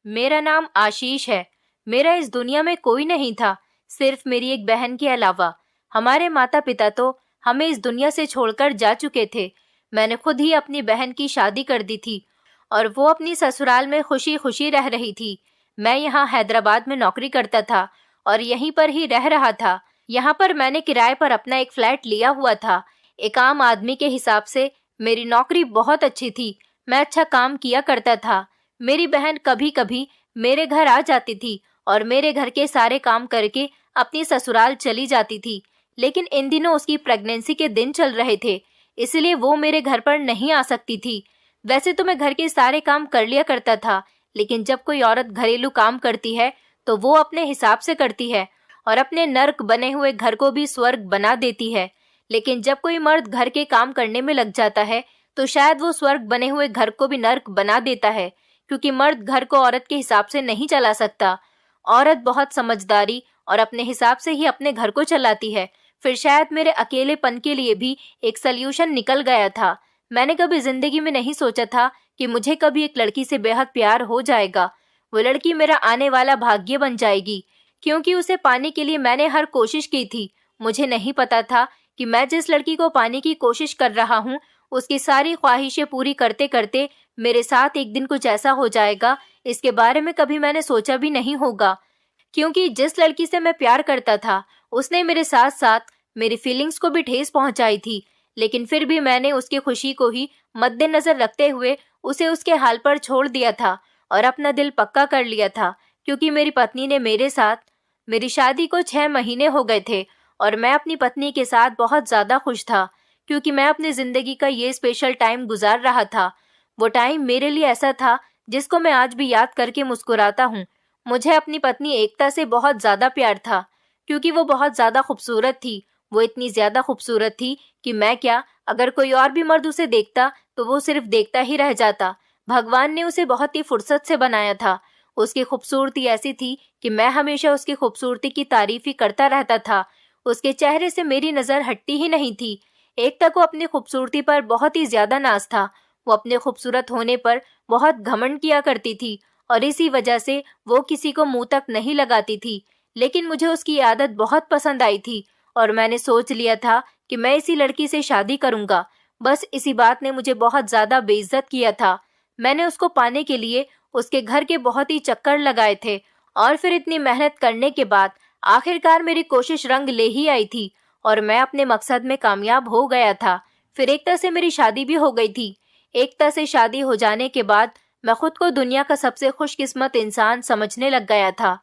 मेरा नाम आशीष है। मेरा इस दुनिया में कोई नहीं था, सिर्फ मेरी एक बहन के अलावा। हमारे माता पिता तो हमें इस दुनिया से छोड़कर जा चुके थे। मैंने खुद ही अपनी बहन की शादी कर दी थी और वो अपनी ससुराल में खुशी खुशी रह रही थी। मैं यहाँ हैदराबाद में नौकरी करता था और यहीं पर ही रह रहा था। यहाँ पर मैंने किराए पर अपना एक फ्लैट लिया हुआ था। एक आम आदमी के हिसाब से मेरी नौकरी बहुत अच्छी थी। मैं अच्छा काम किया करता था। मेरी बहन कभी कभी मेरे घर आ जाती थी और मेरे घर के सारे काम करके अपनी ससुराल चली जाती थी। लेकिन इन दिनों उसकी प्रेगनेंसी के दिन चल रहे थे, इसलिए वो मेरे घर पर नहीं आ सकती थी। वैसे तो मैं घर के सारे काम कर लिया करता था, लेकिन जब कोई औरत घरेलू काम करती है तो वो अपने हिसाब से करती है और अपने नर्क बने हुए घर को भी स्वर्ग बना देती है। लेकिन जब कोई मर्द घर के काम करने में लग जाता है तो शायद वो स्वर्ग बने हुए घर को भी नर्क बना देता है, क्योंकि मर्द घर को औरत के हिसाब से नहीं चला सकता। औरत बहुत समझदारी और अपने हिसाब से ही अपने घर को चलाती है। फिर शायद मेरे अकेलेपन के लिए भी एक सल्यूशन निकल गया था। मैंने कभी जिंदगी में नहीं सोचा था कि मुझे कभी एक लड़की से बेहद प्यार हो जाएगा। वो लड़की मेरा आने वाला भाग्य बन जाएगी, क्योंकि उसे पाने के लिए मैंने हर कोशिश की थी। मुझे नहीं पता था कि मैं जिस लड़की को पाने की कोशिश कर रहा हूँ, उसकी सारी ख्वाहिशें पूरी करते करते मेरे साथ एक दिन कुछ ऐसा हो जाएगा, इसके बारे में कभी मैंने सोचा भी नहीं होगा। क्योंकि जिस लड़की से मैं प्यार करता था, उसने मेरे साथ साथ मेरी फीलिंग्स को भी ठेस पहुंचाई थी। लेकिन फिर भी मैंने उसकी खुशी को ही मद्देनजर रखते हुए उसे उसके हाल पर छोड़ दिया था और अपना दिल पक्का कर लिया था। क्योंकि मेरी पत्नी ने मेरे साथ, मेरी शादी को 6 महीने हो गए थे और मैं अपनी पत्नी के साथ बहुत ज्यादा खुश था, क्योंकि मैं अपनी जिंदगी का ये स्पेशल टाइम गुजार रहा था। वो टाइम मेरे लिए ऐसा था जिसको मैं आज भी याद करके मुस्कुराता हूँ। मुझे अपनी पत्नी एकता से बहुत ज्यादा प्यार था, क्योंकि वो बहुत ज्यादा खूबसूरत थी। वो इतनी ज्यादा खूबसूरत थी कि मैं क्या, अगर कोई और भी मर्द उसे देखता तो वो सिर्फ देखता ही रह जाता। भगवान ने उसे बहुत ही फुर्सत से बनाया था। उसकी खूबसूरती ऐसी थी कि मैं हमेशा उसकी खूबसूरती की तारीफ ही करता रहता था। उसके चेहरे से मेरी नजर हटती ही नहीं थी। एकता को अपनी खूबसूरती पर बहुत ही ज्यादा नाज था। वो अपने खूबसूरत होने पर बहुत घमंड किया करती थी और इसी वजह से वो किसी को मुंह तक नहीं लगाती थी। लेकिन मुझे उसकी आदत बहुत पसंद आई थी और मैंने सोच लिया था कि मैं इसी लड़की से शादी करूंगा। बस इसी बात ने मुझे बहुत ज्यादा बेइज्जत किया था। मैंने उसको पाने के लिए उसके घर के बहुत ही चक्कर लगाए थे और फिर इतनी मेहनत करने के बाद आखिरकार मेरी कोशिश रंग ले ही आई थी और मैं अपने मकसद में कामयाब हो गया था। फिर एकता से मेरी शादी भी हो गई थी। एकता से शादी हो जाने के बाद मैं खुद को दुनिया का सबसे खुशकिस्मत इंसान समझने लग गया था,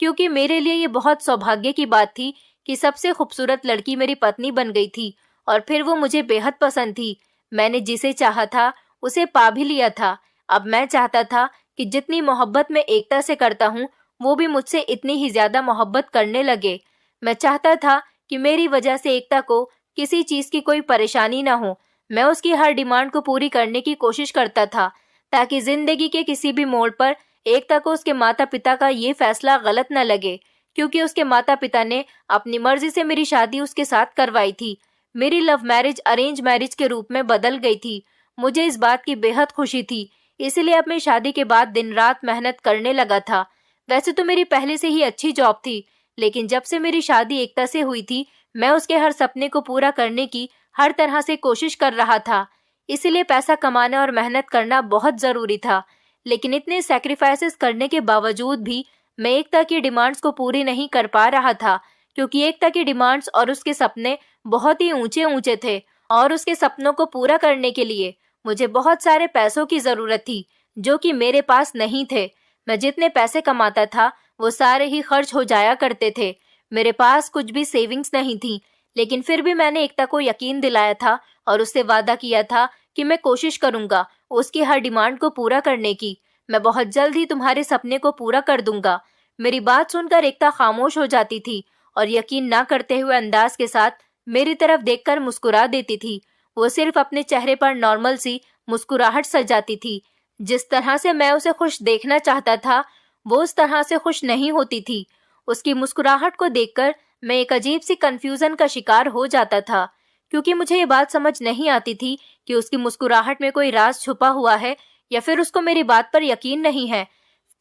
क्योंकि मेरे लिए ये बहुत सौभाग्य की बात थी कि सबसे खूबसूरत लड़की मेरी पत्नी बन गई थी और फिर वो मुझे बेहद पसंद थी। मैंने जिसे चाहा था उसे पा भी लिया था। अब मैं चाहता था कि जितनी मोहब्बत मैं एकता से करता हूँ, वो भी मुझसे इतनी ही ज्यादा मोहब्बत करने लगे। मैं चाहता था कि मेरी वजह से एकता को किसी चीज की कोई परेशानी ना हो। मैं उसकी हर डिमांड को पूरी करने की कोशिश करता था, ताकि जिंदगी के किसी भी मोड़ पर एकता को उसके माता पिता का ये फैसला गलत न लगे, क्योंकि उसके माता पिता ने अपनी मर्जी से मेरी शादी उसके साथ करवाई थी। मेरी लव मैरिज अरेंज मैरिज के रूप में बदल गई थी। मुझे इस बात की बेहद खुशी थी, इसलिए अब मैं शादी के बाद दिन रात मेहनत करने लगा था। वैसे तो मेरी पहले से ही अच्छी जॉब थी, लेकिन जब से मेरी शादी एकता से हुई थी, मैं उसके हर सपने को पूरा करने की हर तरह से कोशिश कर रहा था। इसलिए पैसा कमाना और मेहनत करना बहुत जरूरी था। लेकिन इतने सैक्रिफाइसेस करने के बावजूद भी मैं एकता की डिमांड्स को पूरी नहीं कर पा रहा था, क्योंकि एकता की डिमांड्स और उसके सपने बहुत ही ऊंचे ऊंचे थे और उसके सपनों को पूरा करने के लिए मुझे बहुत सारे पैसों की जरूरत थी, जो कि मेरे पास नहीं थे। मैं जितने पैसे कमाता था वो सारे ही खर्च हो जाया करते थे। मेरे पास कुछ भी सेविंग्स नहीं थी, लेकिन फिर भी मैंने एकता को यकीन दिलाया था और उससे वादा किया था कि मैं कोशिश करूंगा उसकी हर डिमांड को पूरा करने की। मैं बहुत जल्द ही तुम्हारे सपने को पूरा कर दूंगा। मेरी बात सुनकर एकता खामोश हो जाती थी और यकीन ना करते हुए अंदाज के साथ मेरी तरफ देखकर मुस्कुरा देती थी। वो सिर्फ अपने चेहरे पर नॉर्मल सी मुस्कुराहट सजाती थी। जिस तरह से मैं उसे खुश देखना चाहता था, वो उस तरह से खुश नहीं होती थी। उसकी मुस्कुराहट को देखकर मैं एक अजीब सी कंफ्यूजन का शिकार हो जाता था, क्योंकि मुझे ये बात समझ नहीं आती थी कि उसकी मुस्कुराहट में कोई राज छुपा हुआ है या फिर उसको मेरी बात पर यकीन नहीं है।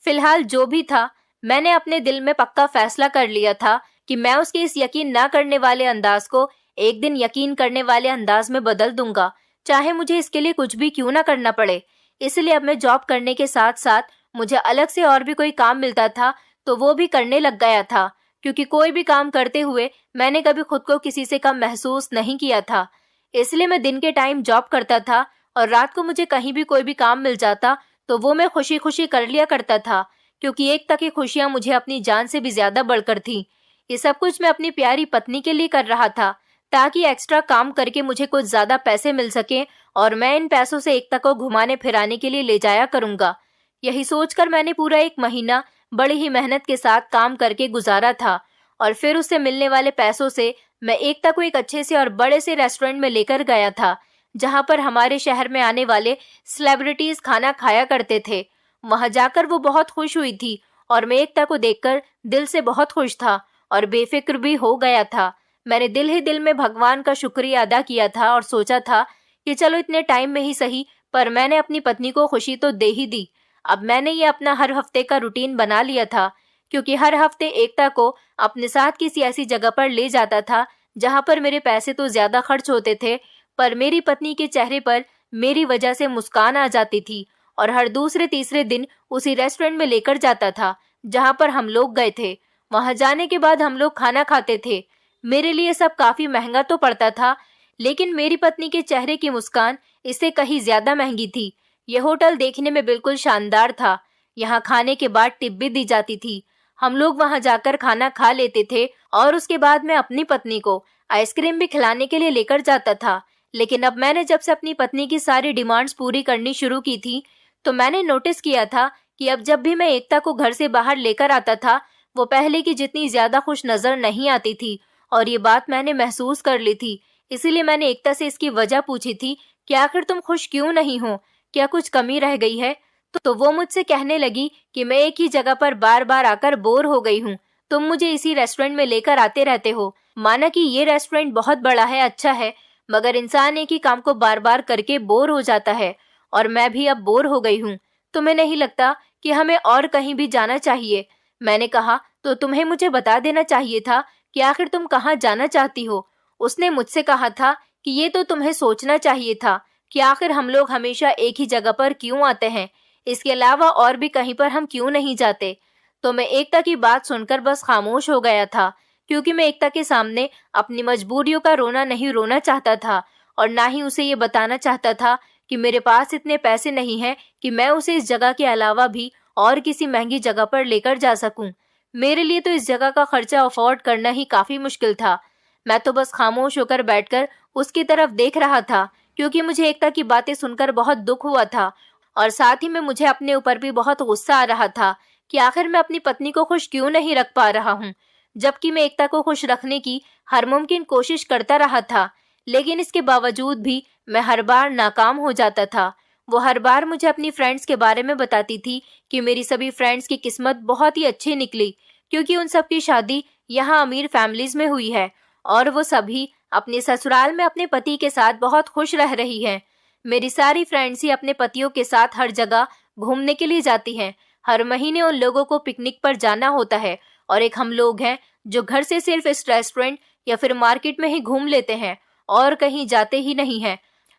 फिलहाल जो भी था, मैंने अपने दिल में पक्का फैसला कर लिया था कि मैं उसके इस यकीन ना करने वाले अंदाज को एक दिन यकीन करने वाले अंदाज में बदल दूंगा, चाहे मुझे इसके लिए कुछ भी क्यों ना करना पड़े। इसलिए अब मैं जॉब करने के साथ साथ मुझे अलग से और भी कोई काम मिलता था तो वो भी करने लग गया था, क्योंकि कोई भी काम करते हुए मैंने कभी खुद को किसी से कम महसूस नहीं किया था। इसलिए मैं दिन के टाइम जॉब करता था और रात को मुझे कहीं भी कोई भी काम मिल जाता तो वो मैं खुशी खुशी कर लिया करता था, क्योंकि एक तक की खुशियां मुझे अपनी जान से भी ज्यादा बढ़कर थी। ये सब कुछ मैं अपनी प्यारी पत्नी के लिए कर रहा था, ताकि एक्स्ट्रा काम करके मुझे कुछ ज्यादा पैसे मिल सके और मैं इन पैसों से एकता को घुमाने फिराने के लिए ले जाया करूंगा। यही सोचकर मैंने पूरा 1 महीना बड़ी ही मेहनत के साथ काम करके गुजारा था और फिर उससे मिलने वाले पैसों से मैं एकता को एक अच्छे से और बड़े से रेस्टोरेंट में लेकर गया था, जहां पर हमारे शहर में आने वाले सेलिब्रिटीज खाना खाया करते थे। वहां जाकर वो बहुत खुश हुई थी और मैं एकता को देखकर दिल से बहुत खुश था और बेफिक्र भी हो गया था। मैंने दिल ही दिल में भगवान का शुक्रिया अदा किया था और सोचा था कि चलो इतने टाइम में ही सही, पर मैंने अपनी पत्नी को खुशी तो दे ही दी। अब मैंने ये अपना हर हफ्ते का रूटीन बना लिया था, क्योंकि हर हफ्ते एकता को अपने साथ किसी ऐसी जगह पर ले जाता था जहां पर मेरे पैसे तो ज्यादा खर्च होते थे, पर मेरी पत्नी के चेहरे पर मेरी वजह से मुस्कान आ जाती थी। और हर दूसरे तीसरे दिन उसी रेस्टोरेंट में लेकर जाता था जहां पर हम लोग गए थे। वहां जाने के बाद हम लोग खाना खाते थे। मेरे लिए सब काफी महंगा तो पड़ता था, लेकिन मेरी पत्नी के चेहरे की मुस्कान इससे कहीं ज्यादा महंगी थी। यह होटल देखने में बिल्कुल शानदार था। यहाँ खाने के बाद टिप भी दी जाती थी। हम लोग वहां जाकर खाना खा लेते थे और उसके बाद मैं अपनी पत्नी को आइसक्रीम भी खिलाने के लिए लेकर जाता था। लेकिन अब मैंने जब से अपनी पत्नी की सारी डिमांड्स पूरी करनी शुरू की थी, तो मैंने नोटिस किया था कि अब जब भी मैं एकता को घर से बाहर लेकर आता था, वो पहले की जितनी ज्यादा खुश नजर नहीं आती थी। और ये बात मैंने महसूस कर ली थी। इसीलिए मैंने एकता से इसकी वजह पूछी थी कि आखिर तुम खुश क्यों नहीं हो, क्या कुछ कमी रह गई है? तो वो मुझसे कहने लगी कि मैं एक ही जगह पर बार बार आकर बोर हो गई हूँ। तुम मुझे इसी रेस्टोरेंट में लेकर आते रहते हो। माना कि ये रेस्टोरेंट बहुत बड़ा है, अच्छा है, मगर इंसान एक ही काम को बार बार करके बोर हो जाता है और मैं भी अब बोर हो गई हूँ। तुम्हें नहीं लगता कि हमें और कहीं भी जाना चाहिए? मैंने कहा, तो तुम्हें मुझे बता देना चाहिए था कि आखिर तुम कहाँ जाना चाहती हो। उसने मुझसे कहा था कि ये तो तुम्हें सोचना चाहिए था कि आखिर हम लोग हमेशा एक ही जगह पर क्यों आते हैं, इसके अलावा और भी कहीं पर हम क्यों नहीं जाते। तो मैं एकता की बात सुनकर बस खामोश हो गया था, क्योंकि मैं एकता के सामने अपनी मजबूरियों का रोना नहीं रोना चाहता था और ना ही उसे ये बताना चाहता था कि मेरे पास इतने पैसे नहीं हैं कि मैं उसे इस जगह के अलावा भी और किसी महंगी जगह पर लेकर जा सकूं। मेरे लिए तो इस जगह का खर्चा अफोर्ड करना ही काफी मुश्किल था। मैं तो बस खामोश होकर बैठकर उसकी तरफ देख रहा था, क्योंकि मुझे एकता की बातें सुनकर बहुत दुख हुआ था और साथ ही में मुझे अपने ऊपर भी बहुत गुस्सा आ रहा था कि आखिर मैं अपनी पत्नी को खुश क्यों नहीं रख पा रहा हूँ, जबकि मैं एकता को खुश रखने की हर मुमकिन कोशिश करता रहा था। लेकिन इसके बावजूद भी मैं हर बार नाकाम हो जाता था। वो हर बार मुझे अपनी फ्रेंड्स के बारे में बताती थी कि मेरी सभी फ्रेंड्स की किस्मत बहुत ही अच्छी निकली, क्योंकि उन सब की शादी यहाँ अमीर फैमिलीज में हुई है और वो सभी अपने ससुराल में अपने पति के साथ बहुत खुश रह रही हैं। मेरी सारी फ्रेंड्स ही अपने पतियों के साथ हर जगह घूमने के लिए जाती हैं। हर महीने उन लोगों को पिकनिक पर जाना होता है और एक हम लोग हैं जो घर से सिर्फ इस रेस्टोरेंट या फिर मार्केट में ही घूम लेते हैं और कहीं जाते ही नहीं हैं।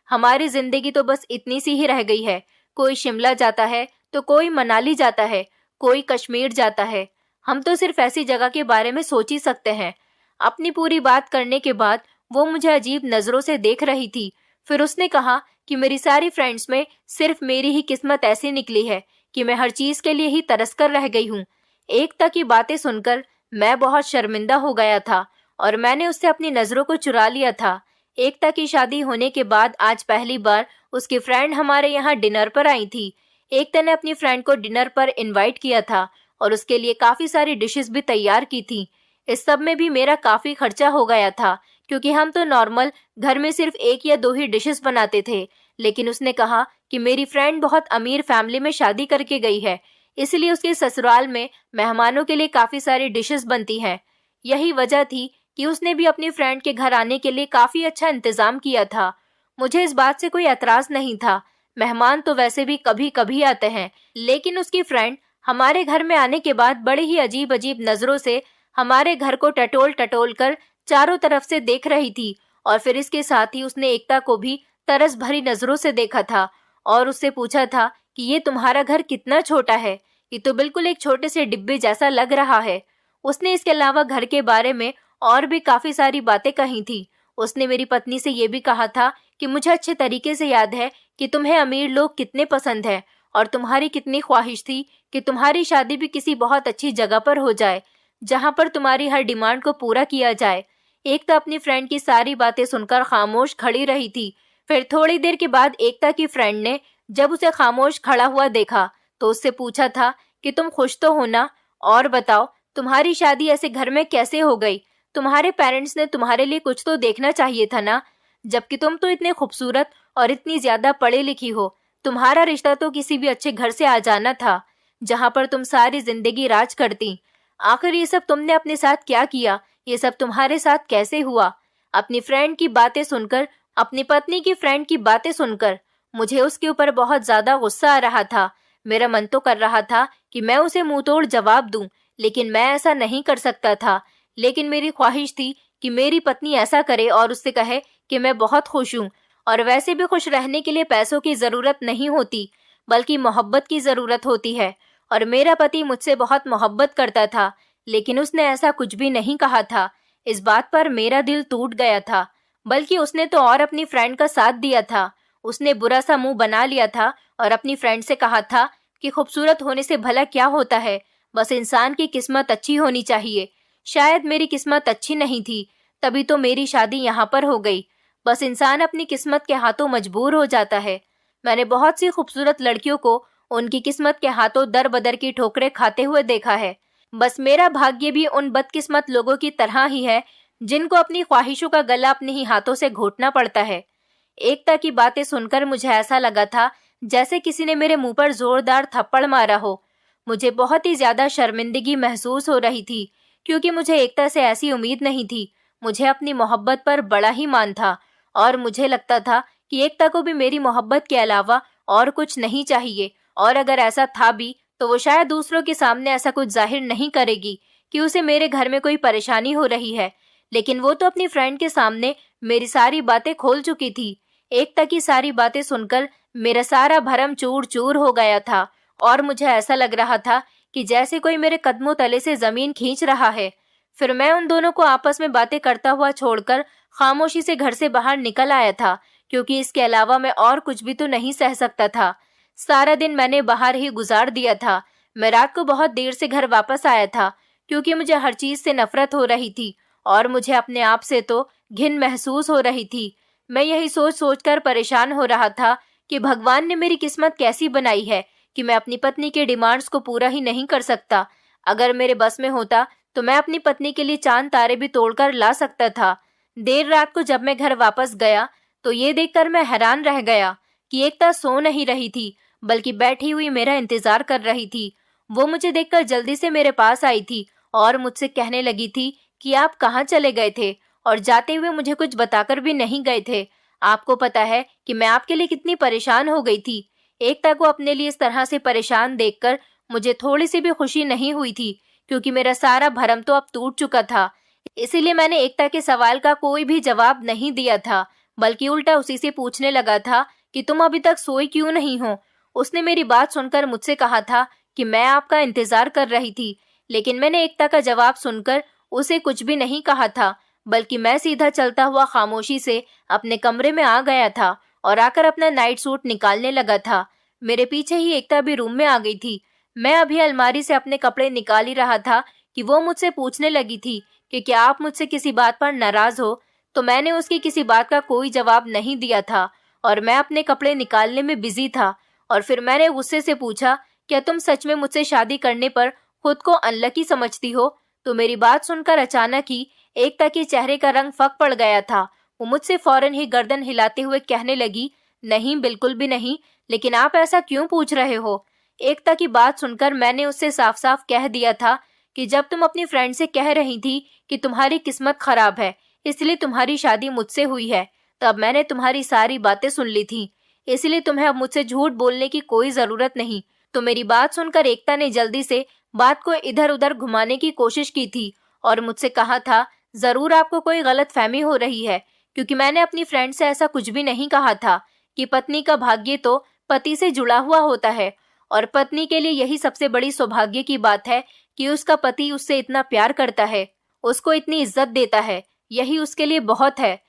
हमारी जिंदगी तो बस इतनी सी ही रह गई है। कोई शिमला जाता है तो कोई मनाली जाता है, कोई कश्मीर जाता है। हम तो सिर्फ ऐसी जगह के बारे में सोच ही सकते हैं। अपनी पूरी बात करने के बाद वो मुझे अजीब नजरों से देख रही थी। फिर उसने कहा कि मेरी सारी फ्रेंड्स में सिर्फ मेरी ही किस्मत ऐसी निकली है कि मैं हर चीज के लिए ही तरस कर रह गई हूँ। एकता की बातें सुनकर मैं बहुत शर्मिंदा हो गया था और मैंने उससे अपनी नजरों को चुरा लिया था। एकता की शादी होने के बाद आज पहली बार उसकी फ्रेंड हमारे यहाँ डिनर पर आई थी। एकता ने अपनी फ्रेंड को डिनर पर इनवाइट किया था और उसके लिए काफी सारी डिशेस भी तैयार की थी। इस सब में भी मेरा काफी खर्चा हो गया था, क्योंकि हम तो नॉर्मल घर में सिर्फ 1 या 2 ही डिशेस बनाते थे। लेकिन उसने कहा कि मेरी फ्रेंड बहुत अमीर फैमिली में शादी करके गई है, इसलिए उसके ससुराल में मेहमानों के लिए काफी सारी डिशेस बनती हैं। यही वजह थी कि उसने भी अपनी फ्रेंड के घर आने के लिए काफी अच्छा इंतजाम किया था। मुझे इस बात से कोई एतराज नहीं था। मेहमान तो वैसे भी कभी कभी आते हैं, लेकिन उसकी फ्रेंड हमारे घर में आने के बाद बड़े ही अजीब अजीब नजरों से हमारे घर को टटोल टटोल कर चारों तरफ से देख रही थी। और फिर इसके साथ ही उसने एकता को भी तरस भरी नजरों से देखा था और उससे पूछा था कि ये तुम्हारा घर कितना छोटा है, ये तो बिल्कुल एक छोटे से डिब्बे जैसा लग रहा है। उसने इसके अलावा घर के बारे में और भी काफी सारी बातें कही थी। उसने मेरी पत्नी से ये भी कहा था कि मुझे अच्छे तरीके से याद है कि तुम्हें अमीर लोग कितने पसंद हैं और तुम्हारी कितनी ख्वाहिश थी कि तुम्हारी शादी भी किसी बहुत अच्छी जगह पर हो जाए, जहां पर तुम्हारी हर डिमांड को पूरा किया जाए। एकता अपनी फ्रेंड की सारी बातें सुनकर खामोश खड़ी रही थी। फिर थोड़ी देर के बाद एकता की फ्रेंड ने जब उसे खामोश खड़ा हुआ देखा तो उससे पूछा था कि तुम खुश तो हो ना, और बताओ तुम्हारी शादी ऐसे घर में कैसे हो गई? तुम्हारे पेरेंट्स ने तुम्हारे लिए कुछ तो देखना चाहिए था ना, जबकि तुम तो इतने खूबसूरत और इतनी ज्यादा पढ़ी लिखी हो। तुम्हारा रिश्ता तो किसी भी अच्छे घर से आ जाना था, जहां पर तुम सारी जिंदगी राज करती। आखिर ये सब तुमने अपने साथ क्या किया? ये सब तुम्हारे साथ कैसे हुआ? अपनी फ्रेंड की बातें सुनकर, अपनी पत्नी की फ्रेंड की बातें सुनकर मुझे उसके ऊपर बहुत ज्यादा गुस्सा आ रहा था। मेरा मन तो कर रहा था कि मैं उसे मुंह तोड़ जवाब दूं, लेकिन मैं ऐसा नहीं कर सकता था। लेकिन मेरी ख्वाहिश थी कि मेरी पत्नी ऐसा करे और उससे कहे कि मैं बहुत खुश हूँ, और वैसे भी खुश रहने के लिए पैसों की जरूरत नहीं होती, बल्कि मोहब्बत की जरूरत होती है। और मेरा पति मुझसे बहुत मोहब्बत करता था, लेकिन उसने ऐसा कुछ भी नहीं कहा था। इस बात पर मेरा दिल टूट गया था। बल्कि उसने तो और अपनी फ्रेंड का साथ दिया था। उसने बुरा सा मुंह बना लिया था और अपनी फ्रेंड से कहा था कि खूबसूरत होने से भला क्या होता है, बस इंसान की किस्मत अच्छी होनी चाहिए। शायद मेरी किस्मत अच्छी नहीं थी, तभी तो मेरी शादी यहाँ पर हो गई। बस इंसान अपनी किस्मत के हाथों मजबूर हो जाता है। मैंने बहुत सी खूबसूरत लड़कियों को उनकी किस्मत के हाथों दर बदर की ठोकरें खाते हुए देखा है। बस मेरा भाग्य भी उन बदकिस्मत लोगों की तरह ही है, जिनको अपनी ख्वाहिशों का गला अपने ही हाथों से घोटना पड़ता है। एकता की बातें सुनकर मुझे ऐसा लगा था जैसे किसी ने मेरे मुंह पर जोरदार थप्पड़ मारा हो। मुझे बहुत ही ज्यादा शर्मिंदगी महसूस हो रही थी, क्योंकि मुझे एकता से ऐसी उम्मीद नहीं थी। मुझे अपनी मोहब्बत पर बड़ा ही मान था और मुझे लगता था कि एकता को भी मेरी मोहब्बत के अलावा और कुछ नहीं चाहिए, और अगर ऐसा था भी तो वो शायद दूसरों के सामने ऐसा कुछ जाहिर नहीं करेगी कि उसे मेरे घर में कोई परेशानी हो रही है। लेकिन वो तो अपनी फ्रेंड के सामने मेरी सारी बातें खोल चुकी थी। एकता की सारी बातें सुनकर मेरा सारा भरम चूर चूर हो गया था और मुझे ऐसा लग रहा था कि जैसे कोई मेरे कदमों तले से जमीन खींच रहा है। फिर मैं उन दोनों को आपस में बातें करता हुआ छोड़कर खामोशी से घर से बाहर निकल आया था, क्योंकि इसके अलावा मैं और कुछ भी तो नहीं सह सकता था। सारा दिन मैंने बाहर ही गुजार दिया था। मैं रात को बहुत देर से घर वापस आया था, क्योंकि मुझे हर चीज से नफरत हो रही थी और मुझे अपने आप से तो घिन महसूस हो रही थी। मैं यही सोच सोचकर परेशान हो रहा था कि भगवान ने मेरी किस्मत कैसी बनाई है कि मैं अपनी पत्नी के डिमांड्स को पूरा ही नहीं कर सकता। अगर मेरे बस में होता तो मैं अपनी पत्नी के लिए चांद तारे भी तोड़कर ला सकता था। देर रात को जब मैं घर वापस गया तो ये देखकर मैं हैरान रह गया कि एकता सो नहीं रही थी, बल्कि बैठी हुई मेरा इंतजार कर रही थी। वो मुझे देखकर जल्दी से मेरे पास आई थी और मुझसे कहने लगी थी कि आप कहाँ चले गए थे, और जाते हुए मुझे कुछ बताकर भी नहीं गए थे। आपको पता है कि मैं आपके लिए कितनी परेशान हो गई थी। एकता को अपने लिए इस तरह से परेशान देखकर मुझे थोड़ी सी भी खुशी नहीं हुई थी, क्योंकि मेरा सारा भरम तो अब टूट चुका था। इसीलिए मैंने एकता के सवाल का कोई भी जवाब नहीं दिया था, बल्कि उल्टा उसी से पूछने लगा था कि तुम अभी तक सोई क्यों नहीं हो। उसने मेरी बात सुनकर मुझसे कहा था कि मैं आपका इंतजार कर रही थी, लेकिन मैंने एकता का जवाब सुनकर उसे कुछ भी नहीं कहा था, बल्कि मैं सीधा चलता हुआ खामोशी से अपने कमरे में आ गया था और आकर अपना नाइट सूट निकालने लगा था। मेरे पीछे ही एकता भी रूम में आ गई थी। मैं अभी अलमारी से अपने कपड़े निकाल ही रहा था कि वो मुझसे पूछने लगी थी कि क्या आप मुझसे किसी बात पर नाराज हो। तो मैंने उसकी किसी बात का कोई जवाब नहीं दिया था और मैं अपने कपड़े निकालने में बिजी था। और फिर मैंने गुस्से से पूछा, क्या तुम सच में मुझसे शादी करने पर खुद को अनलकी समझती हो? तो मेरी बात सुनकर अचानक ही एकता के चेहरे का रंग फक पड़ गया था। वो मुझसे फौरन ही गर्दन हिलाते हुए कहने लगी, नहीं, बिल्कुल भी नहीं। लेकिन आप ऐसा क्यों पूछ रहे हो? एकता की बात सुनकर मैंने उससे साफ साफ कह दिया था कि जब तुम अपनी फ्रेंड से कह रही थी कि तुम्हारी किस्मत खराब है, इसलिए तुम्हारी शादी मुझसे हुई है, तब मैंने तुम्हारी सारी बातें सुन ली थी। इसलिए तुम्हें अब मुझसे झूठ बोलने की कोई जरूरत नहीं। तो मेरी बात सुनकर एकता ने जल्दी से बात को इधर उधर घुमाने की कोशिश की थी और मुझसे कहा था, जरूर आपको कोई गलतफहमी हो रही है, क्योंकि मैंने अपनी फ्रेंड से ऐसा कुछ भी नहीं कहा था कि पत्नी का भाग्य तो पति से जुड़ा हुआ होता है और पत्नी के लिए यही सबसे बड़ी सौभाग्य की बात है कि उसका पति उससे इतना प्यार करता है, उसको इतनी इज्जत देता है, यही उसके लिए बहुत है।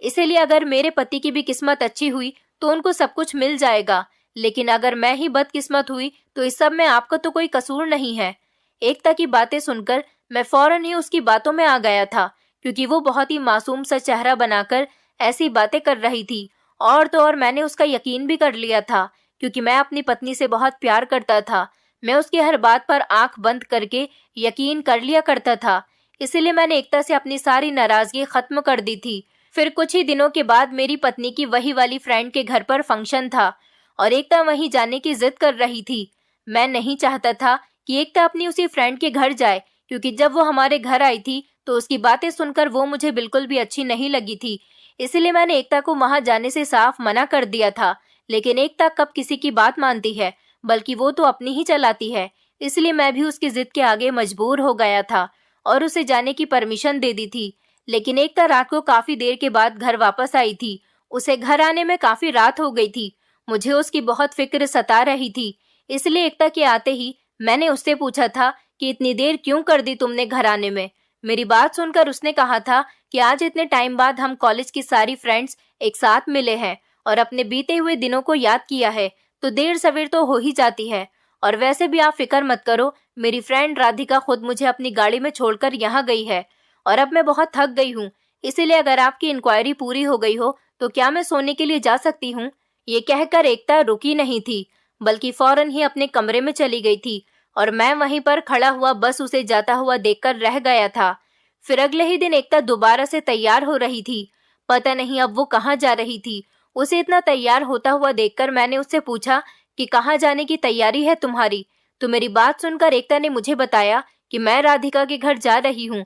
इसीलिए अगर मेरे पति की भी किस्मत अच्छी हुई तो उनको सब कुछ मिल जाएगा, लेकिन अगर मैं ही बदकिस्मत हुई तो इस सब में आपका तो कोई कसूर नहीं है। एकता की बातें सुनकर मैं फौरन ही उसकी बातों में आ गया था, क्योंकि वो बहुत ही मासूम सा चेहरा बनाकर ऐसी बातें कर रही थी। और तो और मैंने उसका यकीन भी कर लिया था, क्योंकि मैं अपनी पत्नी से बहुत प्यार करता था। मैं उसकी हर बात पर आंख बंद करके यकीन कर लिया करता था। इसीलिए मैंने एकता से अपनी सारी नाराजगी खत्म कर दी थी। फिर कुछ ही दिनों के बाद मेरी पत्नी की वही वाली फ्रेंड के घर पर फंक्शन था और एकता वहीं जाने की जिद कर रही थी। मैं नहीं चाहता था कि एकता अपनी उसी फ्रेंड के घर जाए, क्योंकि जब वो हमारे घर आई थी तो उसकी बातें सुनकर वो मुझे बिल्कुल भी अच्छी नहीं लगी थी। इसलिए मैंने एकता को वहां जाने से साफ मना कर दिया था। लेकिन एकता कब किसी की बात मानती है, बल्कि वो तो अपनी ही चलाती है। इसलिए मैं भी उसकी जिद के आगे मजबूर हो गया था और उसे जाने की परमिशन दे दी थी। लेकिन एकता रात को काफी देर के बाद घर वापस आई थी। उसे घर आने में काफी रात हो गई थी। मुझे उसकी बहुत फिक्र सता रही थी। इसलिए एकता के आते ही मैंने उससे पूछा था कि इतनी देर क्यों कर दी तुमने घर आने में। मेरी बात सुनकर उसने कहा था कि आज इतने टाइम बाद हम कॉलेज की सारी फ्रेंड्स एक साथ मिले हैं और अपने बीते हुए दिनों को याद किया है, तो देर सवेर तो हो ही जाती है। और वैसे भी आप फिक्र मत करो, मेरी फ्रेंड राधिका खुद मुझे अपनी गाड़ी में छोड़कर यहाँ गई है और अब मैं बहुत थक गई हूँ। इसीलिए अगर आपकी इंक्वायरी पूरी हो गई हो तो क्या मैं सोने के लिए जा सकती हूँ। ये कहकर एकता रुकी नहीं थी, बल्कि फौरन ही अपने कमरे में चली गई थी और मैं वहीं पर खड़ा हुआ बस उसे जाता हुआ देखकर रह गया था। फिर अगले ही दिन एकता दोबारा से तैयार हो रही थी। पता नहीं अब वो कहाँ जा रही थी। उसे इतना तैयार होता हुआ देखकर मैंने उससे पूछा कि कहाँ जाने की तैयारी है तुम्हारी। तो मेरी बात सुनकर एकता ने मुझे बताया कि मैं राधिका के घर जा रही हूँ।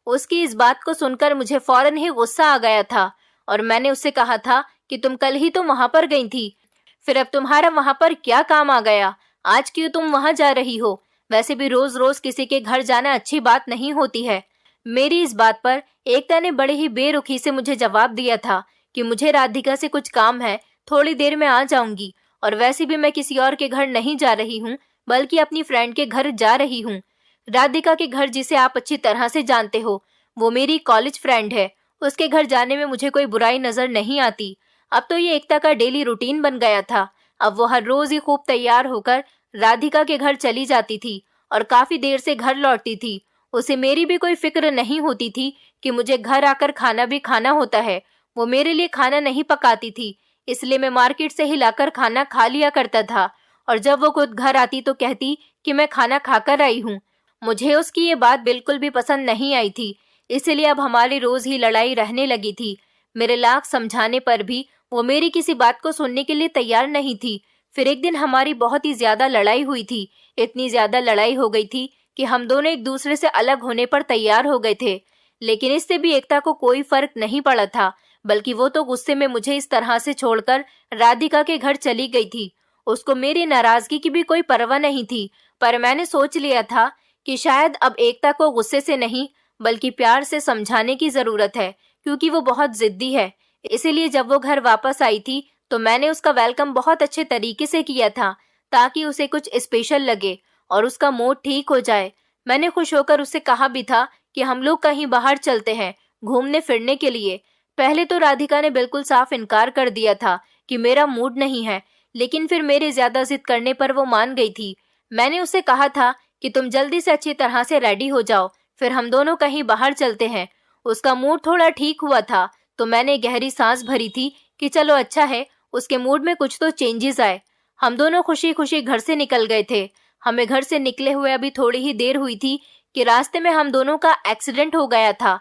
उसकी इस बात को सुनकर मुझे फौरन ही गुस्सा आ गया था और मैंने उससे कहा था कि तुम कल ही तो वहां पर गई थी, फिर अब तुम्हारा वहां पर क्या काम आ गया? आज क्यों तुम वहां जा रही हो? वैसे भी रोज रोज किसी के घर जाना अच्छी बात नहीं होती है। मेरी इस बात पर एकता ने बड़े ही बेरुखी से मुझे जवाब दिया था कि मुझे राधिका से कुछ काम है, थोड़ी देर में आ जाऊंगी। और वैसे भी मैं किसी और के घर नहीं जा रही हूँ, बल्कि अपनी फ्रेंड के घर जा रही हूँ। राधिका के घर, जिसे आप अच्छी तरह से जानते हो, वो मेरी कॉलेज फ्रेंड है। उसके घर जाने में मुझे कोई बुराई नजर नहीं आती। अब तो ये एकता का डेली रूटीन बन गया था। अब वो हर रोज ही खूब तैयार होकर राधिका के घर चली जाती थी और काफी देर से घर लौटती थी। उसे मेरी भी कोई फिक्र नहीं होती थी कि मुझे घर आकर खाना भी खाना होता है। वो मेरे लिए खाना नहीं पकाती थी, इसलिए मैं मार्केट से ही लाकर खाना खा लिया करता था। और जब वो खुद घर आती तो कहती कि मैं खाना खाकर आई हूँ। मुझे उसकी ये बात बिल्कुल भी पसंद नहीं आई थी, इसलिए अब हमारी रोज ही लड़ाई रहने लगी थी। मेरे लाख समझाने पर भी वो मेरी किसी बात को सुनने के लिए तैयार नहीं थी। फिर एक दिन हमारी बहुत ही ज्यादा लड़ाई हुई थी। इतनी ज्यादा लड़ाई हो गई थी कि हम दोनों एक दूसरे से अलग होने पर तैयार हो गए थे। लेकिन इससे भी एकता को कोई फर्क नहीं पड़ा था, बल्कि वो तो गुस्से में मुझे इस तरह से छोड़कर राधिका के घर चली गई थी। उसको मेरी नाराजगी की भी कोई परवाह नहीं थी। पर मैंने सोच लिया था कि शायद अब एकता को गुस्से से नहीं, बल्कि प्यार से समझाने की जरूरत है, क्योंकि वो बहुत जिद्दी है। इसीलिए जब वो घर वापस आई थी तो मैंने उसका वेलकम बहुत अच्छे तरीके से किया था, ताकि उसे कुछ स्पेशल लगे और उसका मूड ठीक हो जाए। मैंने खुश होकर उससे कहा भी था कि हम लोग कहीं बाहर चलते हैं घूमने फिरने के लिए। पहले तो राधिका ने बिल्कुल साफ इनकार कर दिया था कि मेरा मूड नहीं है, लेकिन फिर मेरे ज्यादा जिद करने पर वो मान गई थी। मैंने उससे कहा था कि तुम जल्दी से अच्छी तरह से रेडी हो जाओ, फिर हम दोनों कहीं बाहर चलते हैं। उसका मूड थोड़ा ठीक हुआ था तो मैंने गहरी सांस भरी थी कि चलो अच्छा है, उसके मूड में कुछ तो चेंजेस आए। हम दोनों खुशी खुशी घर से निकल गए थे। हमें घर से निकले हुए अभी थोड़ी ही देर हुई थी कि रास्ते में हम दोनों का एक्सीडेंट हो गया था।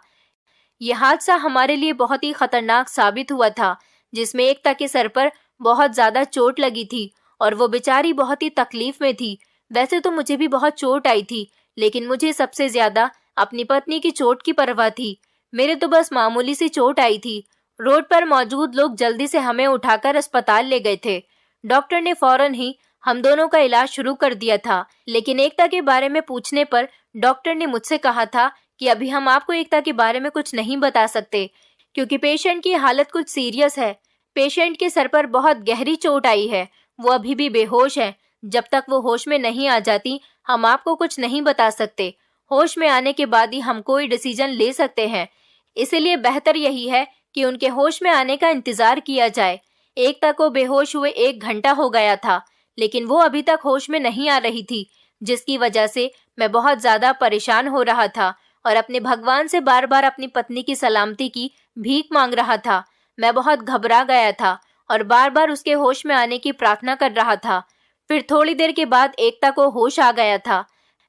यह हादसा हमारे लिए बहुत ही खतरनाक साबित हुआ था, जिसमें एकता के सर पर बहुत ज्यादा चोट लगी थी और वो बेचारी बहुत ही तकलीफ में थी। वैसे तो मुझे भी बहुत चोट आई थी, लेकिन मुझे सबसे ज्यादा अपनी पत्नी की चोट की परवाह थी। मेरे तो बस मामूली सी चोट आई थी। रोड पर मौजूद लोग जल्दी से हमें उठाकर अस्पताल ले गए थे। डॉक्टर ने फौरन ही हम दोनों का इलाज शुरू कर दिया था, लेकिन एकता के बारे में पूछने पर डॉक्टर ने मुझसे कहा था कि अभी हम आपको एकता के बारे में कुछ नहीं बता सकते, क्योंकि पेशेंट की हालत कुछ सीरियस है। पेशेंट के सर पर बहुत गहरी चोट आई है, वो अभी भी बेहोश है। जब तक वो होश में नहीं आ जाती, हम आपको कुछ नहीं बता सकते। होश में आने के बाद ही हम कोई डिसीजन ले सकते हैं, इसीलिए बेहतर यही है कि उनके होश में आने का इंतजार किया जाए। एकता को बेहोश हुए 1 घंटा हो गया था, लेकिन वो अभी तक होश में नहीं आ रही थी, जिसकी वजह से मैं बहुत ज्यादा परेशान हो रहा था और अपने भगवान से बार बार अपनी पत्नी की सलामती की भीख मांग रहा था। मैं बहुत घबरा गया था और बार बार उसके होश में आने की प्रार्थना कर रहा था। फिर थोड़ी देर के बाद एकता को होश आ गया था।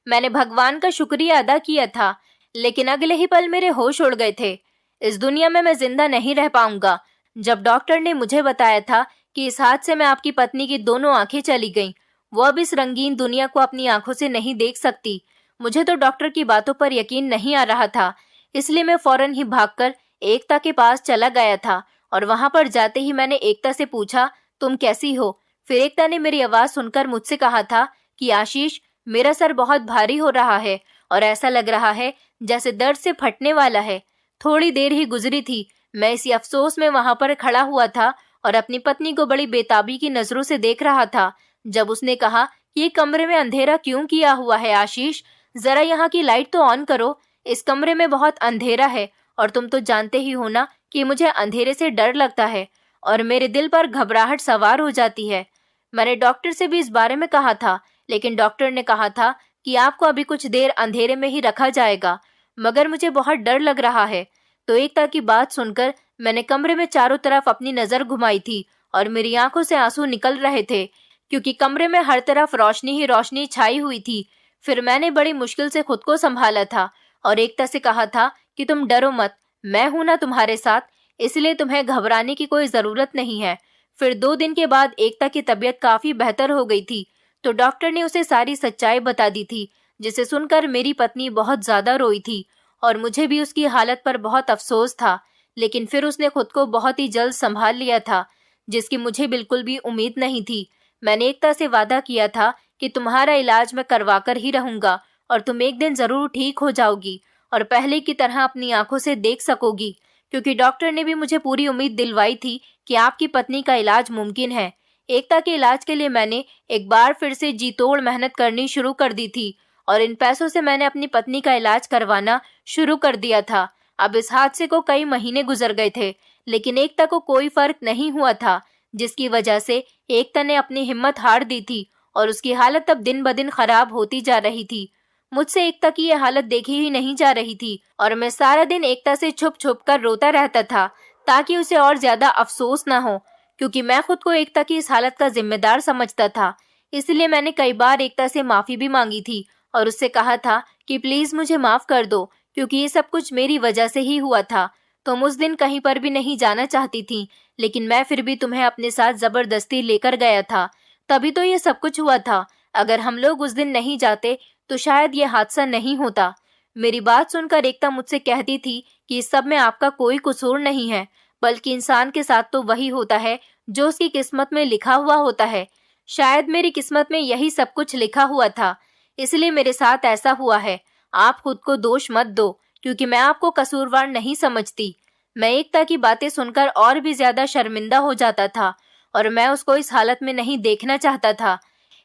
मैंने भगवान का शुक्रिया अदा किया था, लेकिन अगले ही पल मेरे होश उड़ गए थे। इस दुनिया में मैं जिंदा नहीं रह पाऊंगा। जब डॉक्टर ने मुझे बताया था कि इस हादसे में आपकी पत्नी की दोनों आंखें चली गईं, वो अब इस रंगीन दुनिया को अपनी आंखों से नहीं देख सकती। मुझे तो डॉक्टर की बातों पर यकीन नहीं आ रहा था, इसलिए मैं फौरन ही भागकर एकता के पास चला गया था और वहां पर जाते ही मैंने एकता से पूछा, तुम कैसी हो? फिर एकता ने मेरी आवाज सुनकर मुझसे कहा था कि आशीष, मेरा सर बहुत भारी हो रहा है और ऐसा लग रहा है जैसे दर्द से फटने वाला है। थोड़ी देर ही गुजरी थी, मैं इसी अफसोस में वहां पर खड़ा हुआ था और अपनी पत्नी को बड़ी बेताबी की नजरों से देख रहा था, जब उसने कहा कि ये कमरे में अंधेरा क्यों किया हुआ है आशीष? जरा यहाँ की लाइट तो ऑन करो। इस कमरे में बहुत अंधेरा है और तुम तो जानते ही हो ना कि मुझे अंधेरे से डर लगता है और मेरे दिल पर घबराहट सवार हो जाती है। मैंने डॉक्टर से भी इस बारे में कहा था, लेकिन डॉक्टर ने कहा था कि आपको अभी कुछ देर अंधेरे में ही रखा जाएगा, मगर मुझे बहुत डर लग रहा है। तो एकता की बात सुनकर मैंने कमरे में चारों तरफ अपनी नजर घुमाई थी और मेरी आंखों से आंसू निकल रहे थे, क्योंकि कमरे में हर तरफ रोशनी ही रोशनी छाई हुई थी। फिर मैंने बड़ी मुश्किल से खुद को संभाला था और एकता से कहा था कि तुम डरो मत, मैं हूं ना तुम्हारे साथ, इसलिए तुम्हें घबराने की कोई जरूरत नहीं है। फिर 2 दिन के बाद एकता की तबीयत काफी बेहतर हो गई थी, तो डॉक्टर ने उसे सारी सच्चाई बता दी थी, जिसे सुनकर मेरी पत्नी बहुत ज्यादा रोई थी और मुझे भी उसकी हालत पर बहुत अफसोस था। लेकिन फिर उसने खुद को बहुत ही जल्द संभाल लिया था, जिसकी मुझे बिल्कुल भी उम्मीद नहीं थी। मैंने एकता से वादा किया था कि तुम्हारा इलाज मैं करवा कर ही रहूंगा और तुम एक दिन जरूर ठीक हो जाओगी और पहले की तरह अपनी आंखों से देख सकोगी, क्योंकि डॉक्टर ने भी मुझे पूरी उम्मीद दिलवाई थी कि आपकी पत्नी का इलाज मुमकिन है। एकता के इलाज के लिए मैंने एक बार फिर से जी तोड़ मेहनत करनी शुरू कर दी थी और इन पैसों से मैंने अपनी पत्नी का इलाज करवाना शुरू कर दिया था। अब इस हादसे को कई महीने गुजर गए थे, लेकिन एकता को कोई फर्क नहीं हुआ था, जिसकी वजह से एकता ने अपनी हिम्मत हार दी थी और उसकी हालत अब दिन ब दिन खराब होती जा रही थी। मुझसे एकता की यह हालत देखी ही नहीं जा रही थी और मैं सारा दिन एकता से छुप छुप कर रोता रहता था, ताकि उसे और ज्यादा अफसोस ना हो, क्योंकि मैं खुद को एकता की इस हालत का जिम्मेदार समझता था। इसलिए मैंने कई बार एकता से माफी भी मांगी थी और उससे कहा था कि प्लीज मुझे माफ कर दो, क्योंकि ये सब कुछ मेरी वजह से ही हुआ था। तुम उस दिन कहीं पर भी नहीं जाना चाहती थी, लेकिन मैं फिर भी तुम्हें अपने साथ जबरदस्ती लेकर गया था, तभी तो ये सब कुछ हुआ था। अगर हम लोग उस दिन नहीं जाते तो शायद ये हादसा नहीं होता। मेरी बात सुनकर एकता मुझसे कहती थी कि इस सब में आपका कोई कसूर नहीं है, बल्कि इंसान के साथ तो वही होता है जो उसकी किस्मत में लिखा हुआ होता है। शायद मेरी किस्मत में यही सब कुछ लिखा हुआ था, इसलिए मेरे साथ ऐसा हुआ है। आप खुद को दोष मत दो, क्योंकि मैं आपको कसूरवार नहीं समझती। मैं एकता की बातें सुनकर और भी ज्यादा शर्मिंदा हो जाता था और मैं उसको इस हालत में नहीं देखना चाहता था।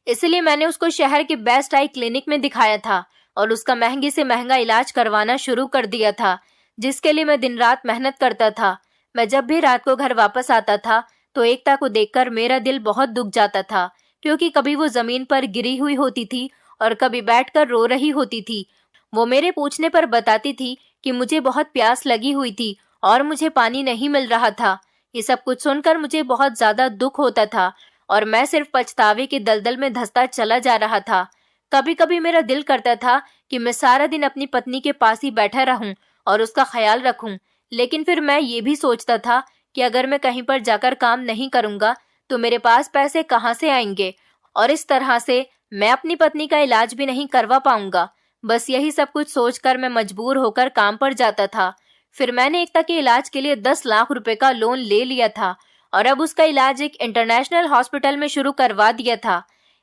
इसलिए मैंने उसको शहर के बेस्ट आई क्लिनिक में दिखाया था और उसका महंगे से महंगा इलाज करवाना शुरू कर दिया था, जिसके लिए मैं दिन रात मेहनत करता था। मैं जब भी रात को घर वापस आता था तो एकता को देखकर मेरा दिल बहुत दुख जाता था, क्योंकि कभी वो जमीन पर गिरी हुई होती थी और कभी बैठकर रो रही होती थी। वो मेरे पूछने पर बताती थी कि मुझे बहुत प्यास लगी हुई थी और मुझे पानी नहीं मिल रहा था। ये सब कुछ सुनकर मुझे बहुत ज्यादा दुख होता था और मैं सिर्फ पछतावे के दलदल में धंसता चला जा रहा था। कभी कभी मेरा दिल करता था कि मैं सारा दिन अपनी पत्नी के पास ही बैठा रहूं और उसका ख्याल रखूं, लेकिन फिर मैं ये भी सोचता था कि अगर मैं कहीं पर जाकर काम नहीं करूंगा तो मेरे पास पैसे कहाँ से आएंगे और इस तरह से मैं अपनी पत्नी का इलाज भी नहीं करवा पाऊंगा। बस यही सब कुछ सोचकर मैं मजबूर होकर काम पर जाता था। फिर मैंने एकता के इलाज के लिए 10 लाख रुपए का लोन ले लिया था और अब उसका इलाज एक इंटरनेशनल हॉस्पिटल में शुरू करवा दिया था।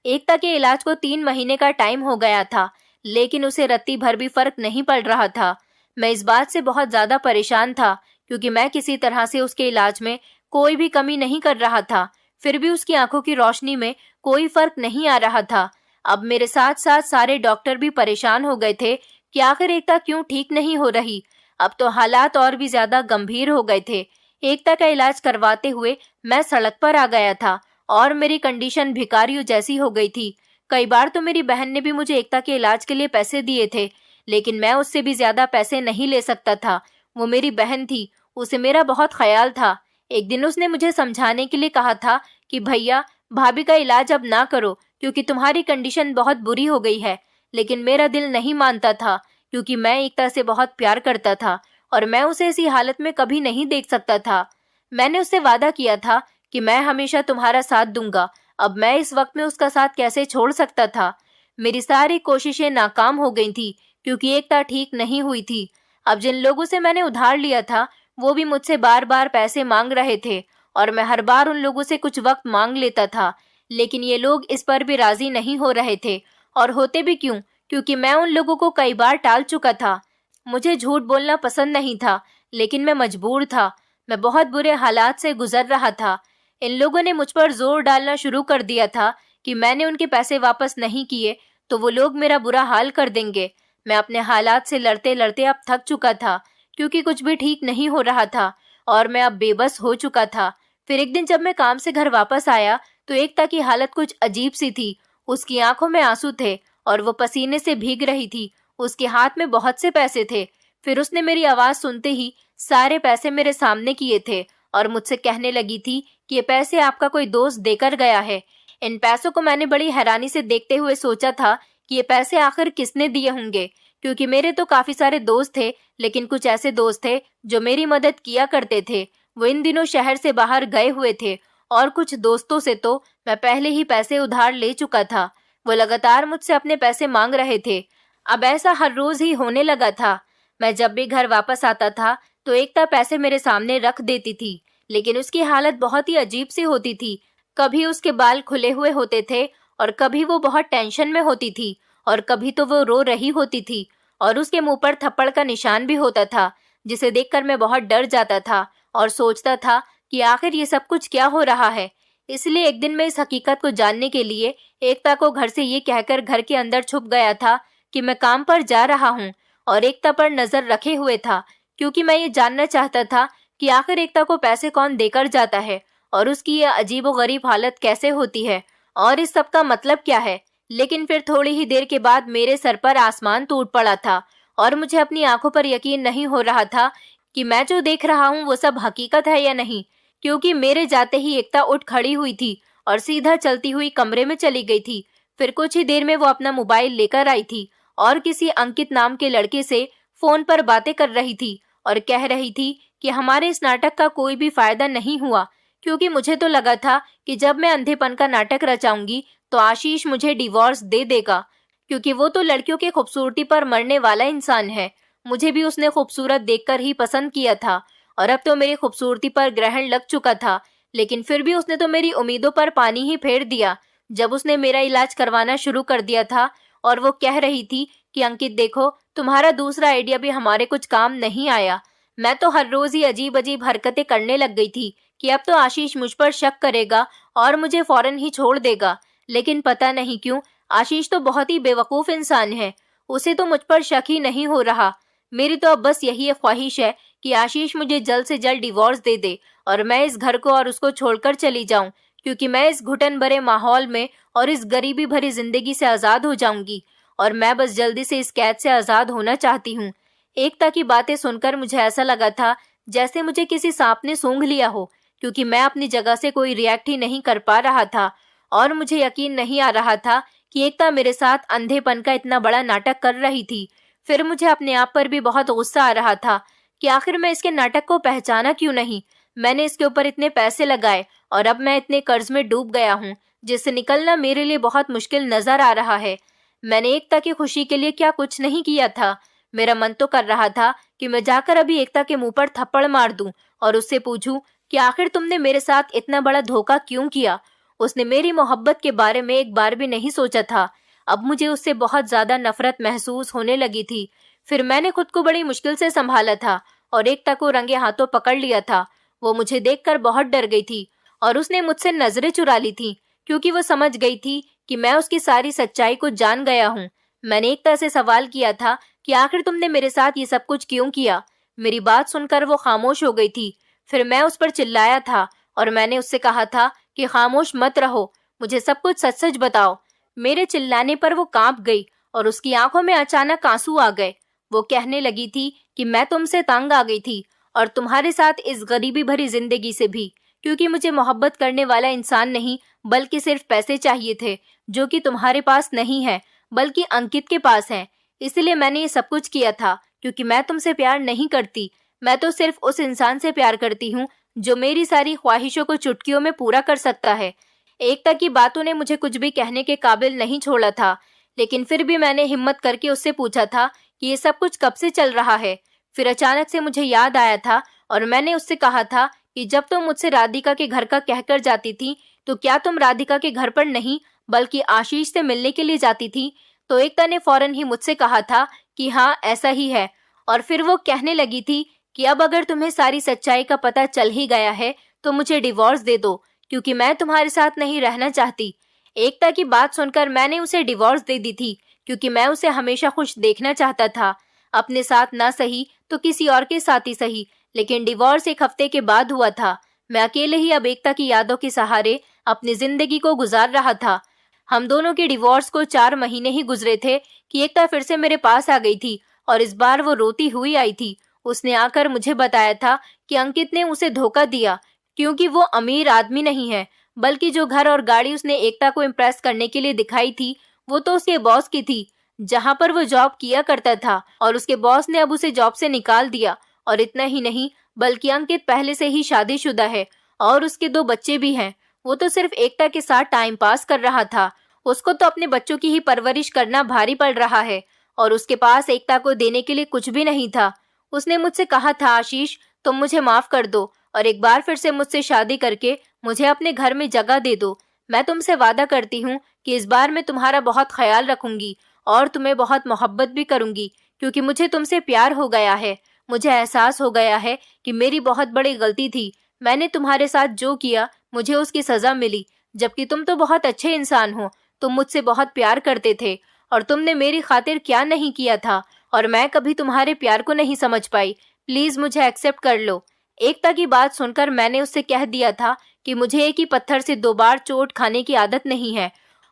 एकता के इलाज को 3 महीने का टाइम हो गया था, लेकिन उसे रत्ती भर भी फर्क नहीं पड़ रहा था। मैं इस बात से बहुत ज्यादा परेशान था, क्योंकि मैं किसी तरह से उसके इलाज में कोई भी कमी नहीं कर रहा था। फिर भी उसकी आंखों की रोशनी में कोई फर्क नहीं आ रहा था। अब मेरे साथ साथ सारे डॉक्टर भी परेशान हो गए थे कि आखिर एकता क्यों ठीक नहीं हो रही। अब तो हालात और भी ज्यादा गंभीर हो गए थे। एकता का इलाज करवाते हुए मैं सड़क पर आ गया था और मेरी कंडीशन भिखारियों जैसी हो गई थी। कई बार तो मेरी बहन ने भी मुझे एकता के इलाज के लिए पैसे दिए थे, लेकिन मैं उससे भी ज्यादा पैसे नहीं ले सकता था। वो मेरी बहन थी, उसे मेरा बहुत ख्याल था। एक दिन उसने मुझे समझाने के लिए कहा था कि भैया, भाभी का इलाज अब ना करो, क्योंकि तुम्हारी कंडीशन बहुत बुरी हो गई है। लेकिन मेरा दिल नहीं मानता था, क्योंकि मैं एकता से बहुत प्यार करता था और मैं उसे ऐसी हालत में कभी नहीं देख सकता था। मैंने उससे वादा किया था कि मैं हमेशा तुम्हारा साथ दूंगा। अब मैं इस वक्त में उसका साथ कैसे छोड़ सकता था। मेरी सारी कोशिशें नाकाम हो गई थी, क्योंकि एकता ठीक नहीं हुई थी। अब जिन लोगों से मैंने उधार लिया था, वो भी मुझसे बार बार पैसे मांग रहे थे और मैं हर बार उन लोगों से कुछ वक्त मांग लेता था। लेकिन ये लोग इस पर भी राजी नहीं हो रहे थे, और होते भी क्यों, क्योंकि मैं उन लोगों को कई बार टाल चुका था। मुझे झूठ बोलना पसंद नहीं था, लेकिन मैं मजबूर था। मैं बहुत बुरे हालात से गुजर रहा था। इन लोगों ने मुझ पर जोर डालना शुरू कर दिया था कि मैंने उनके पैसे वापस नहीं किए तो वो लोग मेरा बुरा हाल कर देंगे। मैं अपने हालात से लड़ते लड़ते अब थक चुका था, क्योंकि कुछ भी ठीक नहीं हो रहा था और मैं अब बेबस हो चुका था। फिर एक दिन जब मैं काम से घर वापस आया तो एकता की हालत कुछ अजीब सी थी। उसकी आंखों में आंसू थे और वो पसीने से भीग रही थी। उसके हाथ में बहुत से पैसे थे। फिर उसने मेरी आवाज सुनते ही सारे पैसे मेरे सामने किए थे और मुझसे कहने लगी थी कि ये पैसे आपका कोई दोस्त देकर गया है। इन पैसों को मैंने बड़ी हैरानी से देखते हुए सोचा था कि ये पैसे आखिर किसने दिए होंगे, क्योंकि मेरे तो काफी सारे दोस्त थे, लेकिन कुछ ऐसे दोस्त थे जो मेरी मदद किया करते थे। वो इन दिनों शहर से बाहर गए हुए थे और कुछ दोस्तों से तो मैं पहले ही पैसे उधार ले चुका था। वो लगातार मुझसे अपने पैसे मांग रहे थे। अब ऐसा हर रोज ही होने लगा था। मैं जब भी घर वापस आता था तो एकता पैसे मेरे सामने रख देती थी, लेकिन उसकी हालत बहुत ही अजीब सी होती थी। कभी उसके बाल खुले हुए होते थे और कभी वो बहुत टेंशन में होती थी और कभी तो वो रो रही होती थी और उसके मुंह पर थप्पड़ का निशान भी होता था, जिसे देखकर मैं बहुत डर जाता था और सोचता था कि आखिर ये सब कुछ क्या हो रहा है। इसलिए एक दिन मैं इस हकीकत को जानने के लिए एकता को घर से ये कहकर घर के अंदर छुप गया था कि मैं काम पर जा रहा हूँ, और एकता पर नजर रखे हुए था, क्योंकि मैं ये जानना चाहता था कि आखिर एकता को पैसे कौन देकर जाता है और उसकी ये अजीबोगरीब हालत कैसे होती है और इस सब का मतलब क्या है। लेकिन फिर थोड़ी ही देर के बाद मेरे सर पर आसमान टूट पड़ा था और मुझे अपनी आंखों पर यकीन नहीं हो रहा था कि मैं जो देख रहा हूँ वो सब हकीकत है या नहीं, क्योंकि मेरे जाते ही एकता उठ खड़ी हुई थी और सीधा चलती हुई कमरे में चली गई थी। फिर कुछ ही देर में वो अपना मोबाइल लेकर आई थी और किसी अंकित नाम के लड़के से फोन पर बातें कर रही थी और कह रही थी कि हमारे इस नाटक का कोई भी फायदा नहीं हुआ, क्योंकि मुझे तो लगा था कि जब मैं अंधेपन का नाटक रचाऊंगी तो आशीष मुझे डिवोर्स दे देगा, क्योंकि वो तो लड़कियों की खूबसूरती पर मरने वाला इंसान है। मुझे भी उसने खूबसूरत देखकर ही पसंद किया था और अब तो मेरी खूबसूरती पर ग्रहण लग चुका था। लेकिन फिर भी उसने तो मेरी उम्मीदों पर पानी ही फेर दिया जब उसने मेरा इलाज करवाना शुरू कर दिया था और वो कह रही थी कि अंकित देखो, तुम्हारा दूसरा आइडिया भी हमारे कुछ काम नहीं आया। मैं तो हर रोज ही अजीब अजीब हरकतें करने लग गई थी कि अब तो आशीष मुझ पर शक करेगा और मुझे फौरन ही छोड़ देगा। लेकिन पता नहीं क्यों आशीष तो बहुत ही बेवकूफ इंसान है, उसे तो मुझ पर शक ही नहीं हो रहा। मेरी तो अब बस यही ख्वाहिश है कि आशीष मुझे जल्द से जल्द डिवोर्स दे दे और मैं इस घर को और उसको छोड़कर चली जाऊं, क्योंकि मैं इस घुटन भरे माहौल में और इस गरीबी भरी जिंदगी से आजाद हो जाऊंगी और मैं बस जल्दी से इस कैद से आजाद होना चाहती हूँ। एकता की बातें सुनकर मुझे ऐसा लगा था जैसे मुझे किसी सांप ने सूंघ लिया हो, क्योंकि मैं अपनी जगह से कोई रिएक्ट ही नहीं कर पा रहा था और मुझे यकीन नहीं आ रहा था कि एकता मेरे साथ अंधेपन का इतना बड़ा नाटक कर रही थी। फिर मुझे अपने आप पर भी बहुत गुस्सा आ रहा था कि आखिर मैं इसके नाटक को पहचाना क्यों नहीं। मैंने इसके ऊपर इतने पैसे लगाए और अब मैं इतने कर्ज में डूब गया हूँ जिससे निकलना मेरे लिए बहुत मुश्किल नजर आ रहा है। मैंने एकता की खुशी के लिए क्या कुछ नहीं किया था। मेरा मन तो कर रहा था कि मैं जाकर अभी एकता के मुंह पर थप्पड़ मार दूं और उससे पूछूं कि आखिर तुमने मेरे साथ इतना बड़ा धोखा क्यों किया। उसने मेरी मोहब्बत के बारे में एक बार भी नहीं सोचा था। अब मुझे उससे बहुत ज्यादा नफरत महसूस होने लगी थी। फिर मैंने खुद को बड़ी मुश्किल से संभाला था और एकता को रंगे हाथों पकड़ लिया था। वो मुझे देखकर बहुत डर गई थी और उसने मुझसे नजरें चुरा ली थी, क्योंकि वो समझ गई थी कि मैं उसकी सारी सच्चाई को जान गया हूँ। मैंने एकता से सवाल किया था कि आखिर तुमने मेरे साथ ये सब कुछ क्यों किया। मेरी बात सुनकर वो खामोश हो गई थी। फिर मैं उस पर चिल्लाया था और मैंने उससे कहा था कि खामोश मत रहो, मुझे सब कुछ सच सच बताओ। मेरे चिल्लाने पर वो कांप गई और उसकी आंखों में अचानक आंसू आ गए। वो कहने लगी थी कि मैं तुमसे तंग आ गई थी और तुम्हारे साथ इस गरीबी भरी जिंदगी से भी, क्योंकि मुझे मोहब्बत करने वाला इंसान नहीं बल्कि सिर्फ पैसे चाहिए थे, जो कि तुम्हारे पास नहीं है बल्कि अंकित के पास है। इसलिए मैंने ये सब कुछ किया था, क्योंकि मैं तुमसे प्यार नहीं करती। मैं तो सिर्फ उस इंसान से प्यार करती हूँ जो मेरी सारी ख्वाहिशों को चुटकियों में पूरा कर सकता है। एकता की बातों ने मुझे कुछ भी कहने के काबिल नहीं छोड़ा था, लेकिन फिर भी मैंने हिम्मत करके उससे पूछा था कि ये सब कुछ कब से चल रहा है। फिर अचानक से मुझे याद आया था और मैंने उससे कहा था कि जब तुम मुझसे राधिका के घर का कहकर जाती थी, तो क्या तुम राधिका के घर पर नहीं बल्कि आशीष से मिलने के लिए जाती थी। तो एकता ने फौरन ही मुझसे कहा था कि हाँ ऐसा ही है। और फिर वो कहने लगी थी कि अब अगर तुम्हें सारी सच्चाई का पता चल ही गया है तो मुझे डिवोर्स दे दो, क्योंकि मैं तुम्हारे साथ नहीं रहना चाहती। एकता की बात सुनकर मैंने उसे डिवोर्स दे दी थी, क्योंकि मैं उसे हमेशा खुश देखना चाहता था, अपने साथ ना सही तो किसी और के साथ ही सही। लेकिन डिवोर्स एक हफ्ते के बाद हुआ था। मैं अकेले ही अब एकता की यादों के सहारे अपनी जिंदगी को गुजार रहा था। हम दोनों के डिवोर्स को 4 महीने ही गुजरे थे कि एकता फिर से मेरे पास आ गई थी और इस बार वो रोती हुई आई थी। उसने आकर मुझे बताया था कि अंकित ने उसे धोखा दिया, क्योंकि वो अमीर आदमी नहीं है, बल्कि जो घर और गाड़ी उसने एकता को इम्प्रेस करने के लिए दिखाई थी वो तो उसके बॉस की थी, जहां पर वो जॉब किया करता था, और उसके बॉस ने अब उसे जॉब से निकाल दिया। और इतना ही नहीं, बल्कि अंकित पहले से ही शादीशुदा है और उसके 2 बच्चे भी हैं। वो तो सिर्फ एकता के साथ टाइम पास कर रहा था, उसको तो अपने बच्चों की ही परवरिश करना भारी पड़ रहा है और उसके पास एकता को देने के लिए कुछ भी नहीं था। उसने मुझसे कहा था, आशीष तुम मुझे माफ कर दो और एक बार फिर से मुझसे शादी करके मुझे अपने घर में जगह दे दो। मैं तुमसे वादा करती हूँ कि इस बार मैं तुम्हारा बहुत ख्याल रखूंगी और तुम्हें बहुत मोहब्बत भी करूंगी, क्योंकि मुझे तुमसे प्यार हो गया है। मुझे एहसास हो गया है कि मेरी बहुत बड़ी गलती थी। मैंने तुम्हारे साथ जो किया मुझे उसकी सजा मिली, जबकि तुम तो बहुत अच्छे इंसान हो। तुम मुझसे बहुत प्यार करते थे और तुमने मेरी खातिर क्या नहीं किया था, और मैं कभी तुम्हारे प्यार को नहीं समझ पाई। प्लीज मुझे एक्सेप्ट कर लो। एकता की बात सुनकर मैंने उससे कह दिया था कि मुझे एक ही पत्थर से 2 बार चोट खाने की आदत नहीं है,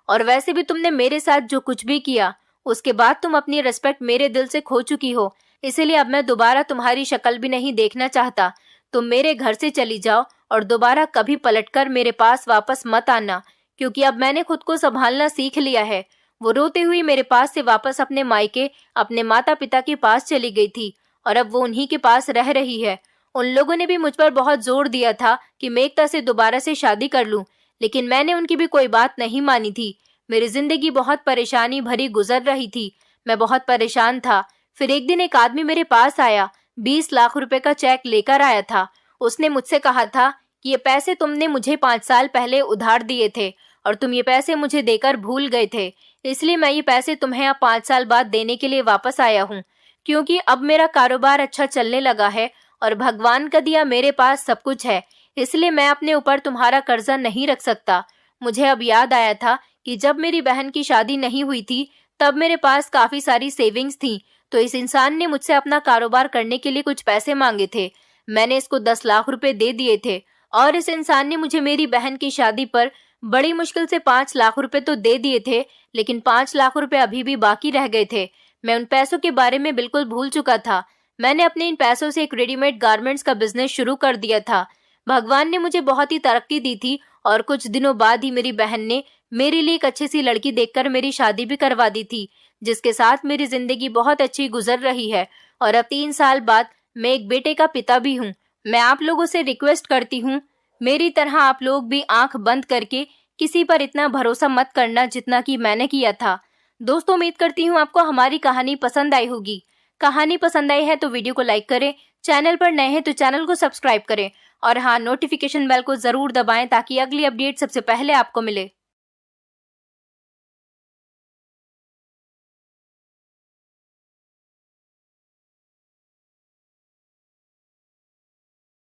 और वैसे भी तुमने मेरे साथ जो कुछ भी किया उसके बाद तुम अपनी रिस्पेक्ट मेरे दिल से खो चुकी हो, इसलिए अब मैं दोबारा तुम्हारी शक्ल भी नहीं देखना चाहता। तुम मेरे घर से चली जाओ और दोबारा कभी पलटकर मेरे पास वापस मत आना, क्योंकि अब मैंने खुद को संभालना सीख लिया है। वो रोते हुई मेरे पास से वापस अपने मायके, अपने माता पिता के पास चली गई थी और अब वो उन्हीं के पास रह रही है। उन लोगों ने भी मुझ पर बहुत जोर दिया था कि मैं एकता से दोबारा से शादी कर लूं, लेकिन मैंने उनकी भी कोई बात नहीं मानी थी। मेरी जिंदगी बहुत परेशानी भरी गुजर रही थी। मैं बहुत परेशान था। फिर एक दिन एक आदमी मेरे पास आया, 20 लाख रुपए का चेक लेकर आया था। उसने मुझसे कहा था कि ये पैसे तुमने मुझे 5 साल पहले उधार दिए थे और तुम ये पैसे मुझे देकर भूल गए थे, इसलिए मैं ये पैसे तुम्हें अब 5 साल बाद देने के लिए वापस आया हूँ, क्योंकि अब मेरा कारोबार अच्छा चलने लगा है और भगवान का दिया मेरे पास सब कुछ है, इसलिए मैं अपने ऊपर तुम्हारा कर्जा नहीं रख सकता। मुझे अब याद आया था कि जब मेरी बहन की शादी नहीं हुई थी तब मेरे पास काफी सारी सेविंग्स थी, तो इस इंसान ने मुझसे अपना कारोबार करने के लिए कुछ पैसे मांगे थे। मैंने इसको 10 लाख रुपए दे दिए थे और इस इंसान ने मुझे मेरी बहन की शादी पर बड़ी मुश्किल से 5 लाख रुपए तो दे दिए थे, लेकिन 5 लाख रुपए अभी भी बाकी रह गए थे। मैं उन पैसों के बारे में बिल्कुल भूल चुका था। मैंने अपने इन पैसों से एक रेडीमेड गारमेंट्स का बिजनेस शुरू कर दिया था। भगवान ने मुझे बहुत ही तरक्की दी थी और कुछ दिनों बाद ही मेरी बहन ने मेरे लिए एक अच्छी सी लड़की देखकर मेरी शादी भी करवा दी थी, जिसके साथ मेरी जिंदगी बहुत अच्छी गुजर रही है। और अब 3 साल बाद मैं एक बेटे का पिता भी हूँ। मैं आप लोगों से रिक्वेस्ट करती हूँ, मेरी तरह आप लोग भी आंख बंद करके किसी पर इतना भरोसा मत करना जितना कि मैंने किया था। दोस्तों, उम्मीद करती हूँ आपको हमारी कहानी पसंद आई होगी। कहानी पसंद आई है तो वीडियो को लाइक करें, चैनल पर नए हैं तो चैनल को सब्सक्राइब करें और हाँ, नोटिफिकेशन बेल को जरूर दबाएं ताकि अगली अपडेट सबसे पहले आपको मिले।